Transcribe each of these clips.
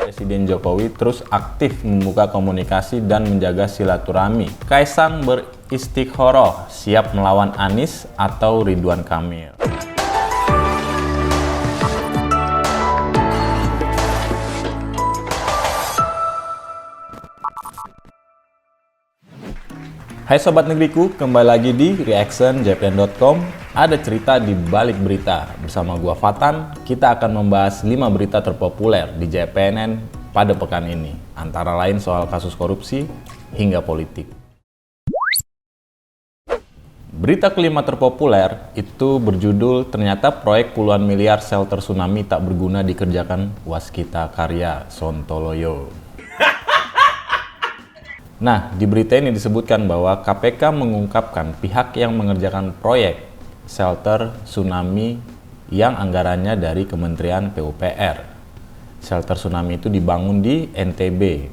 Presiden Jokowi terus aktif membuka komunikasi dan menjaga silaturahmi. Kaisang beristikharah siap melawan Anies atau Ridwan Kamil. Hai Sobat Negeriku, kembali lagi di reactionjpn.com. Ada cerita di balik berita. Bersama gua Fatan, kita akan membahas 5 berita terpopuler di JPNN pada pekan ini. Antara lain soal kasus korupsi hingga politik. Berita kelima terpopuler itu berjudul ternyata proyek puluhan miliar shelter tsunami tak berguna dikerjakan Waskita Karya Sontoloyo. Nah, di berita ini disebutkan bahwa KPK mengungkapkan pihak yang mengerjakan proyek shelter tsunami yang anggarannya dari Kementerian PUPR. Shelter tsunami itu dibangun di NTB.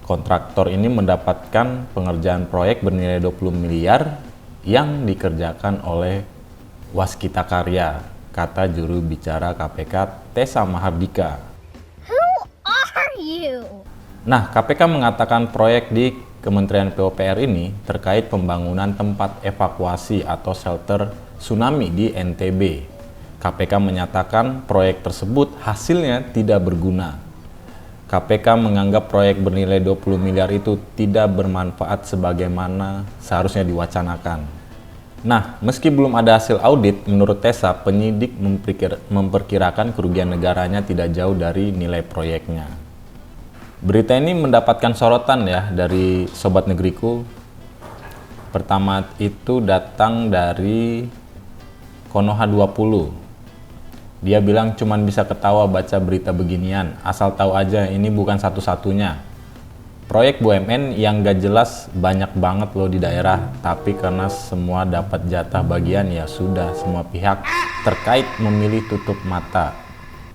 Kontraktor ini mendapatkan pengerjaan proyek bernilai 20 miliar yang dikerjakan oleh Waskita Karya, kata juru bicara KPK Tessa Mahardika. Who are you? Nah, KPK mengatakan proyek di Kementerian PUPR ini terkait pembangunan tempat evakuasi atau shelter tsunami di NTB. KPK menyatakan proyek tersebut hasilnya tidak berguna. KPK menganggap proyek bernilai 20 miliar itu tidak bermanfaat sebagaimana seharusnya diwacanakan. Nah, meski belum ada hasil audit, menurut Tessa, penyidik memperkirakan kerugian negaranya tidak jauh dari nilai proyeknya. Berita ini mendapatkan sorotan ya dari Sobat Negeriku. Pertama itu datang dari Konoha 20. Dia bilang cuman bisa ketawa baca berita beginian. Asal tahu aja ini bukan satu-satunya. Proyek BUMN yang gak jelas banyak banget loh di daerah. Tapi karena semua dapat jatah bagian ya sudah semua pihak terkait memilih tutup mata.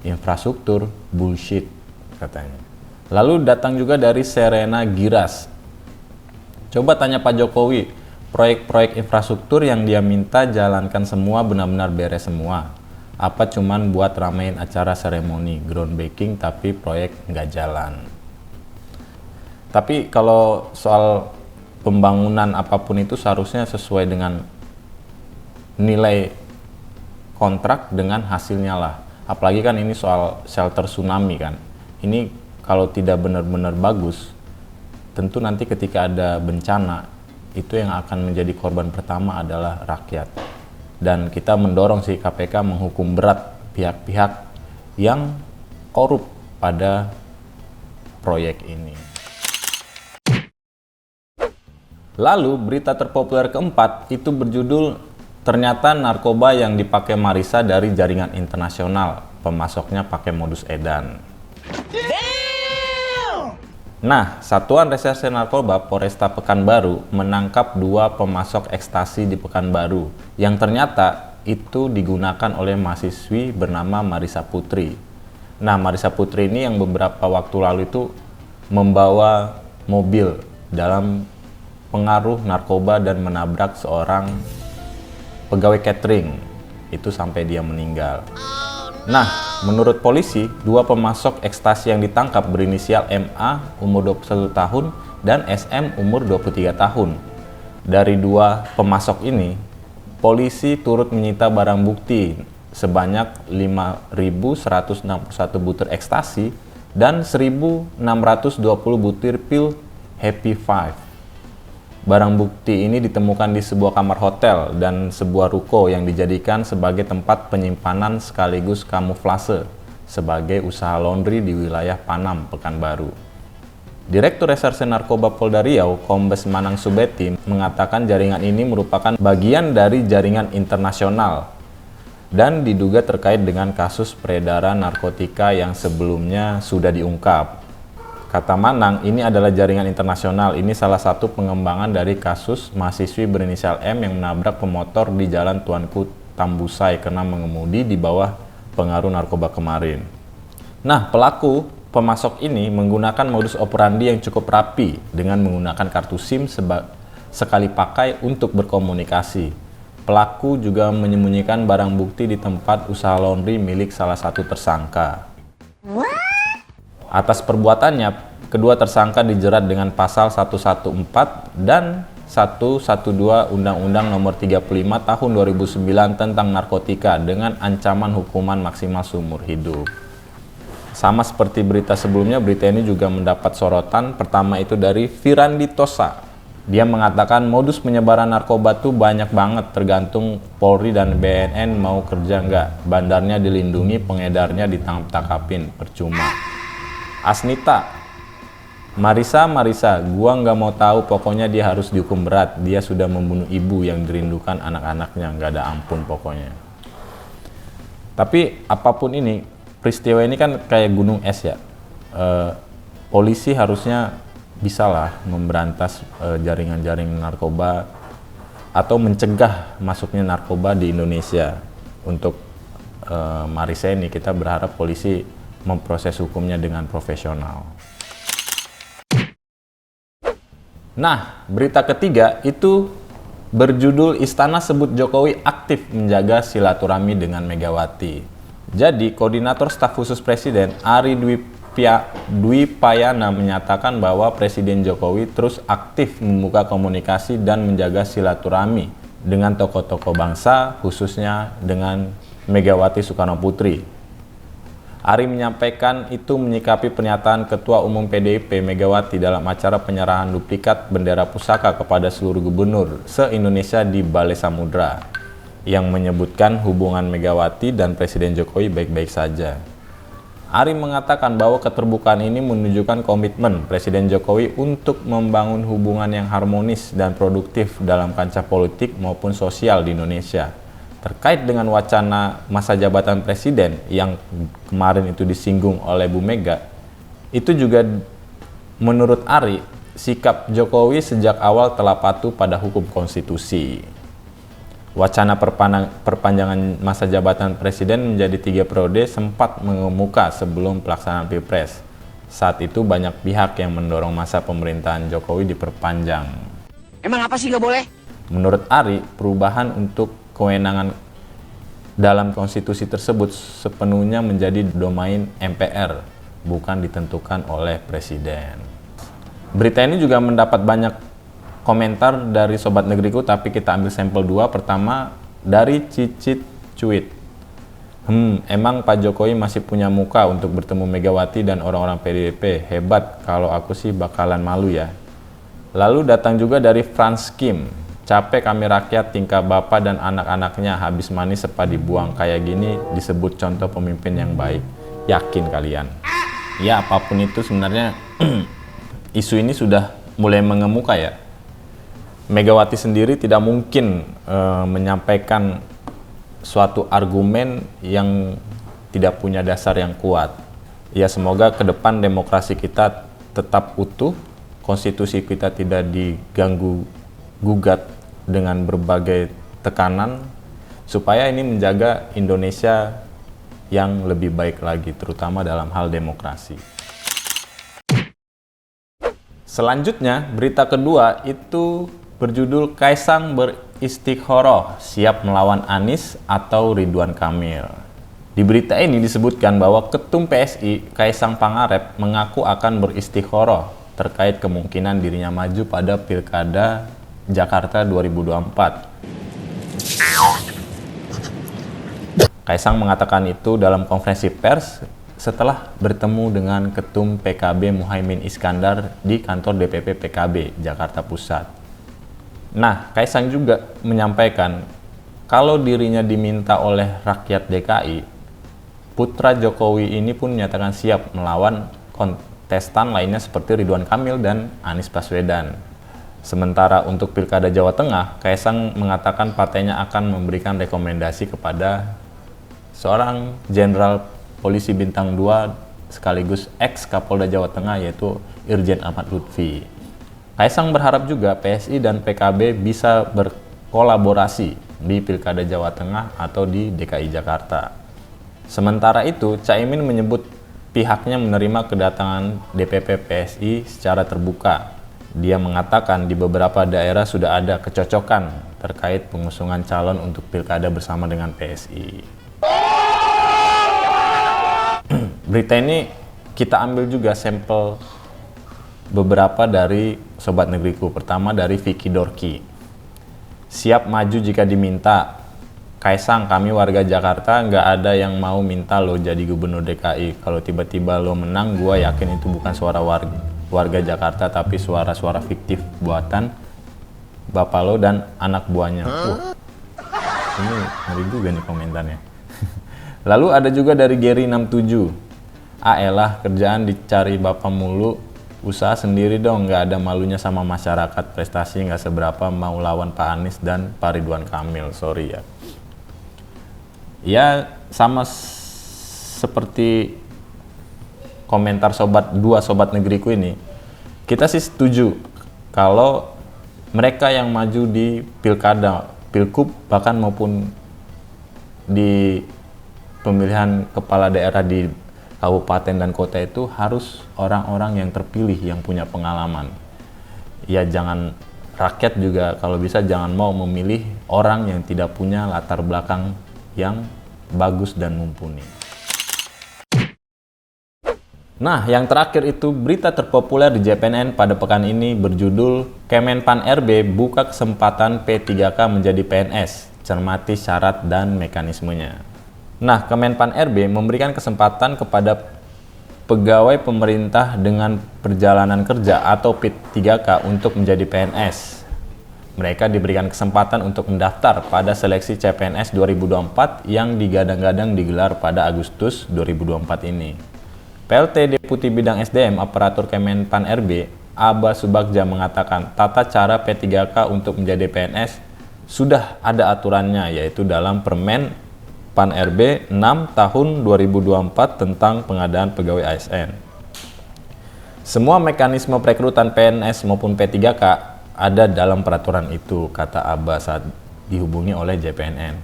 Infrastruktur bullshit katanya. Lalu datang juga dari Serena Giras. Coba tanya Pak Jokowi, proyek-proyek infrastruktur yang dia minta jalankan semua benar-benar beres semua. Apa cuman buat ramein acara seremoni, groundbreaking tapi proyek nggak jalan. Tapi kalau soal pembangunan apapun itu seharusnya sesuai dengan nilai kontrak dengan hasilnya lah. Apalagi kan ini soal shelter tsunami kan. Ini kalau tidak benar-benar bagus, tentu nanti ketika ada bencana, itu yang akan menjadi korban pertama adalah rakyat. Dan kita mendorong si KPK menghukum berat pihak-pihak yang korup pada proyek ini. Lalu berita terpopuler keempat itu berjudul ternyata narkoba yang dipakai Marissa dari jaringan internasional, pemasoknya pakai modus edan. Nah, Satuan Reserse Narkoba Polresta Pekanbaru menangkap 2 pemasok ekstasi di Pekanbaru yang ternyata itu digunakan oleh mahasiswi bernama Marissa Putri. Nah, Marissa Putri ini yang beberapa waktu lalu itu membawa mobil dalam pengaruh narkoba dan menabrak seorang pegawai catering. Itu sampai dia meninggal. Nah, menurut polisi, 2 pemasok ekstasi yang ditangkap berinisial MA umur 21 tahun dan SM umur 23 tahun. Dari 2 pemasok ini, polisi turut menyita barang bukti sebanyak 5.161 butir ekstasi dan 1.620 butir pil Happy Five. Barang bukti ini ditemukan di sebuah kamar hotel dan sebuah ruko yang dijadikan sebagai tempat penyimpanan sekaligus kamuflase sebagai usaha laundry di wilayah Panam, Pekanbaru. Direktur Reserse Narkoba Polda Riau, Kombes Manang Subeti, mengatakan jaringan ini merupakan bagian dari jaringan internasional dan diduga terkait dengan kasus peredaran narkotika yang sebelumnya sudah diungkap. Kata Manang, ini adalah jaringan internasional. Ini salah satu pengembangan dari kasus mahasiswi berinisial M yang menabrak pemotor di Jalan Tuanku Tambusai karena mengemudi di bawah pengaruh narkoba kemarin. Nah, pelaku pemasok ini menggunakan modus operandi yang cukup rapi dengan menggunakan kartu SIM sekali pakai untuk berkomunikasi. Pelaku juga menyembunyikan barang bukti di tempat usaha laundry milik salah satu tersangka. Atas perbuatannya, kedua tersangka dijerat dengan pasal 114 dan 112 Undang-Undang Nomor 35 Tahun 2009 tentang narkotika dengan ancaman hukuman maksimal seumur hidup. Sama seperti berita sebelumnya, berita ini juga mendapat sorotan. Pertama itu dari Firandi Tosa. Dia mengatakan modus penyebaran narkoba tuh banyak banget, tergantung Polri dan BNN mau kerja nggak. Bandarnya dilindungi, pengedarnya ditangkap-tangkapin, percuma. Asnita, Marisa, gua nggak mau tahu, pokoknya dia harus dihukum berat. Dia sudah membunuh ibu yang dirindukan anak-anaknya, nggak ada ampun pokoknya. Tapi apapun ini, peristiwa ini kan kayak gunung es ya. Polisi harusnya bisalah memberantas jaringan-jaringan narkoba atau mencegah masuknya narkoba di Indonesia. Untuk Marisa ini kita berharap polisi memproses hukumnya dengan profesional. Nah, berita ketiga itu berjudul Istana sebut Jokowi aktif menjaga silaturahmi dengan Megawati. Jadi, Koordinator Staf Khusus Presiden Ari Dwi Payana menyatakan bahwa Presiden Jokowi terus aktif membuka komunikasi dan menjaga silaturahmi dengan tokoh-tokoh bangsa, khususnya dengan Megawati Soekarno Putri. Ari menyampaikan itu menyikapi pernyataan Ketua Umum PDIP Megawati dalam acara penyerahan duplikat bendera pusaka kepada seluruh gubernur se-Indonesia di Balai Samudra yang menyebutkan hubungan Megawati dan Presiden Jokowi baik-baik saja. Ari mengatakan bahwa keterbukaan ini menunjukkan komitmen Presiden Jokowi untuk membangun hubungan yang harmonis dan produktif dalam kancah politik maupun sosial di Indonesia. Terkait dengan wacana masa jabatan Presiden yang kemarin itu disinggung oleh Bu Mega, itu juga menurut Ari, sikap Jokowi sejak awal telah patuh pada hukum konstitusi. Wacana perpanjangan masa jabatan Presiden menjadi 3 periode sempat mengemuka sebelum pelaksanaan Pilpres. Saat itu banyak pihak yang mendorong masa pemerintahan Jokowi diperpanjang. Emang apa sih nggak boleh? Menurut Ari, perubahan untuk kewenangan dalam konstitusi tersebut sepenuhnya menjadi domain MPR, bukan ditentukan oleh Presiden. Berita ini juga mendapat banyak komentar dari Sobat Negeriku, tapi kita ambil sampel 2. Pertama dari Cicit Cuit. Emang Pak Jokowi masih punya muka untuk bertemu Megawati dan orang-orang PDIP. Hebat, kalau aku sih bakalan malu ya. Lalu datang juga dari Franz Kim. Capek kami rakyat, tingkah bapak dan anak-anaknya habis manis sepa dibuang. Kayak gini disebut contoh pemimpin yang baik. Yakin kalian? Ya, apapun itu sebenarnya isu ini sudah mulai mengemuka ya. Megawati sendiri tidak mungkin menyampaikan suatu argumen yang tidak punya dasar yang kuat. Ya, semoga ke depan demokrasi kita tetap utuh, konstitusi kita tidak diganggu gugat dengan berbagai tekanan, supaya ini menjaga Indonesia yang lebih baik lagi, terutama dalam hal demokrasi. Selanjutnya, berita kedua itu berjudul Kaisang beristikharah, siap melawan Anies atau Ridwan Kamil. Di berita ini disebutkan bahwa Ketum PSI Kaisang Pangarep mengaku akan beristikharah terkait kemungkinan dirinya maju pada Pilkada Jakarta 2024. Kaisang mengatakan itu dalam konferensi pers setelah bertemu dengan Ketum PKB Muhaimin Iskandar di kantor DPP PKB Jakarta Pusat. Nah, Kaisang juga menyampaikan kalau dirinya diminta oleh rakyat DKI, putra Jokowi ini pun menyatakan siap melawan kontestan lainnya seperti Ridwan Kamil dan Anies Baswedan. Sementara untuk Pilkada Jawa Tengah, Kaisang mengatakan partainya akan memberikan rekomendasi kepada seorang Jenderal Polisi Bintang 2 sekaligus ex-Kapolda Jawa Tengah yaitu Irjen Ahmad Lutfi. Kaisang berharap juga PSI dan PKB bisa berkolaborasi di Pilkada Jawa Tengah atau di DKI Jakarta. Sementara itu, Caimin menyebut pihaknya menerima kedatangan DPP PSI secara terbuka. Dia mengatakan di beberapa daerah sudah ada kecocokan terkait pengusungan calon untuk Pilkada bersama dengan PSI. Berita ini kita ambil juga sampel beberapa dari Sobat Negeriku. Pertama dari Vicky Dorki. Siap maju jika diminta. Kaisang, kami warga Jakarta nggak ada yang mau minta lo jadi gubernur DKI. Kalau tiba-tiba lo menang, gua yakin itu bukan suara warga Jakarta, tapi suara-suara fiktif buatan bapak lo dan anak buahnya. Ini ngeri juga nih komentarnya. Lalu ada juga dari Gary 67. Elah, kerjaan dicari bapak mulu, usaha sendiri dong, nggak ada malunya sama masyarakat, prestasi nggak seberapa, mau lawan Pak Anies dan Pak Ridwan Kamil, sorry ya. Ya sama seperti komentar dua sobat negeriku ini, kita sih setuju kalau mereka yang maju di pilkada, pilkup, bahkan maupun di pemilihan kepala daerah di kabupaten dan kota itu harus orang-orang yang terpilih yang punya pengalaman. Ya jangan, rakyat juga kalau bisa jangan mau memilih orang yang tidak punya latar belakang yang bagus dan mumpuni. Nah, yang terakhir itu berita terpopuler di JPNN pada pekan ini berjudul Kemenpan RB buka kesempatan P3K menjadi PNS, cermati syarat dan mekanismenya. Nah, Kemenpan RB memberikan kesempatan kepada pegawai pemerintah dengan perjalanan kerja atau P3K untuk menjadi PNS. Mereka diberikan kesempatan untuk mendaftar pada seleksi CPNS 2024 yang digadang-gadang digelar pada Agustus 2024 ini. PLT Deputi Bidang SDM Aparatur Kemenpan RB, Aba Subagja mengatakan tata cara P3K untuk menjadi PNS sudah ada aturannya, yaitu dalam Permen Pan RB 6 tahun 2024 tentang pengadaan pegawai ASN. Semua mekanisme perekrutan PNS maupun P3K ada dalam peraturan itu, kata Aba saat dihubungi oleh JPNN.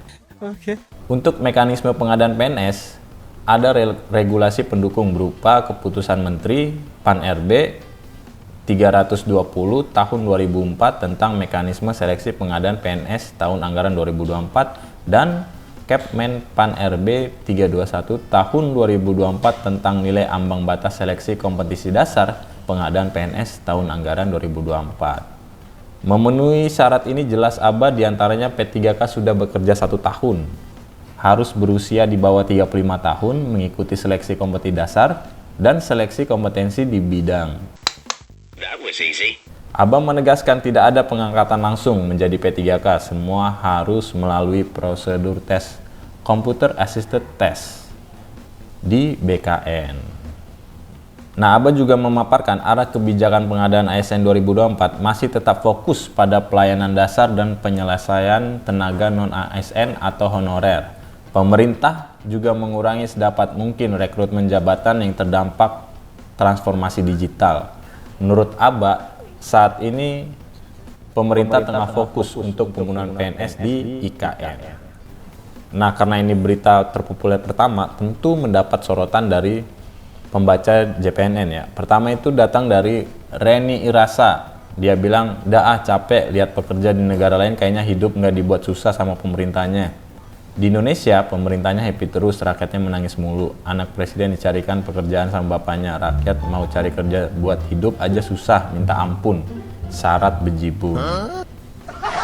Untuk mekanisme pengadaan PNS, ada regulasi pendukung berupa Keputusan Menteri Pan RB 320 tahun 2004 tentang mekanisme seleksi pengadaan PNS tahun anggaran 2024 dan Kepmen Pan RB 321 tahun 2024 tentang nilai ambang batas seleksi kompetisi dasar pengadaan PNS tahun anggaran 2024. Memenuhi syarat ini jelas Aba diantaranya P3K sudah bekerja 1 tahun, harus berusia di bawah 35 tahun, mengikuti seleksi kompetisi dasar dan seleksi kompetensi di bidang. Aba menegaskan tidak ada pengangkatan langsung menjadi P3K, semua harus melalui prosedur tes Computer Assisted Test di BKN. Nah, Aba juga memaparkan arah kebijakan pengadaan ASN 2024 masih tetap fokus pada pelayanan dasar dan penyelesaian tenaga non-ASN atau honorer. Pemerintah juga mengurangi sedapat mungkin rekrutmen jabatan yang terdampak transformasi digital. Menurut Aba, saat ini pemerintah tengah fokus untuk penggunaan PNS di IKN. Nah, karena ini berita terpopuler pertama, tentu mendapat sorotan dari pembaca JPNN ya. Pertama itu datang dari Reni Irasa. Dia bilang, capek lihat pekerja di negara lain kayaknya hidup nggak dibuat susah sama pemerintahnya. Di Indonesia, pemerintahnya happy terus, rakyatnya menangis mulu. Anak presiden dicarikan pekerjaan sama bapaknya, rakyat mau cari kerja buat hidup aja susah, minta ampun. Syarat bejibun.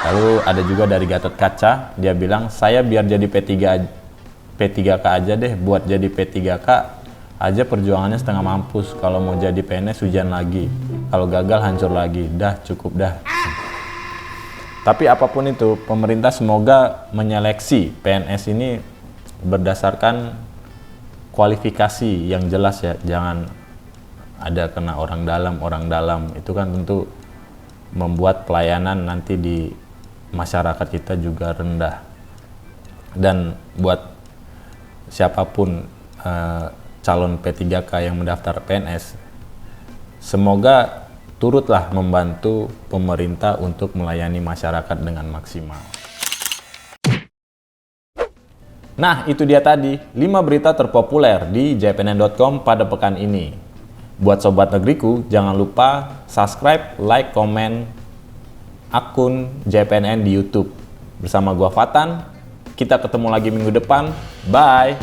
Lalu ada juga dari Gatot Kaca, dia bilang, saya biar jadi P3K aja deh, buat jadi P3K aja perjuangannya setengah mampus, kalau mau jadi PNS hujan lagi, kalau gagal hancur lagi, dah cukup dah. Tapi apapun itu, pemerintah semoga menyeleksi PNS ini berdasarkan kualifikasi yang jelas ya, jangan ada kena orang dalam, itu kan tentu membuat pelayanan nanti di masyarakat kita juga rendah. Dan buat siapapun calon P3K yang mendaftar PNS, semoga turutlah membantu pemerintah untuk melayani masyarakat dengan maksimal. Nah, itu dia tadi 5 berita terpopuler di jpnn.com pada pekan ini. Buat Sobat Negeriku, jangan lupa subscribe, like, komen akun JPNN di YouTube. Bersama gua Fatan, kita ketemu lagi minggu depan. Bye!